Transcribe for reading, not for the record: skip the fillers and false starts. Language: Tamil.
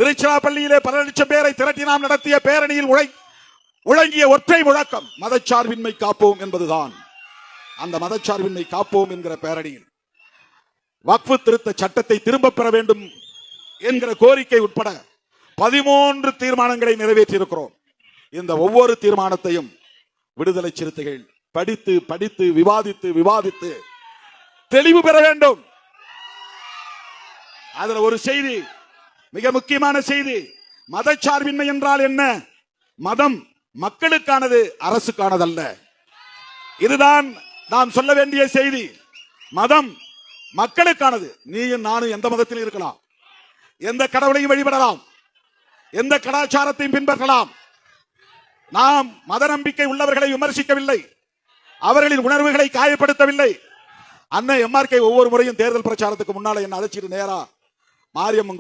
திருச்சிராப்பள்ளியிலே பல லட்சம் பேரை திரட்டி நாம் நடத்திய பேரணியில் உழங்கிய ஒற்றை முழக்கம் மதச்சார்பின்மை காப்போம் என்பதுதான். அந்த மதச்சார்பின்மை காப்போம் என்கிற பேரணியில் வக்ஃபு திருத்த சட்டத்தை திரும்ப பெற வேண்டும் என்கிற கோரிக்கை உட்பட 13 தீர்மானங்களை நிறைவேற்றி இருக்கிறோம். இந்த ஒவ்வொரு தீர்மானத்தையும் விடுதலை சிறுத்தைகள் படித்து படித்து விவாதித்து தெளிவு பெற வேண்டும். அதுல ஒரு செய்தி, மிக முக்கியமான செய்தி, மதச்சார்பின்மை என்றால் என்ன? மதம் மக்களுக்கானது, அரசுக்கானதல்ல. இதுதான் நாம் சொல்ல வேண்டிய செய்தி. மதம் மக்களுக்கானது. நீயும் நானும் எந்த மதத்திலும் இருக்கலாம், எந்த கடவுளையும் வழிபடலாம், எந்த கலாச்சாரத்தையும் பின்பற்றலாம். நாம் மத நம்பிக்கை உள்ளவர்களை விமர்சிக்கவில்லை, அவர்களின் உணர்வுகளை காயப்படுத்தவில்லை. அண்ணன் MRK ஒவ்வொரு முறையும் தேர்தல் பிரச்சாரத்துக்கு முன்னால என்ன அழைச்சிட்டு நேரா மாரியம்மன்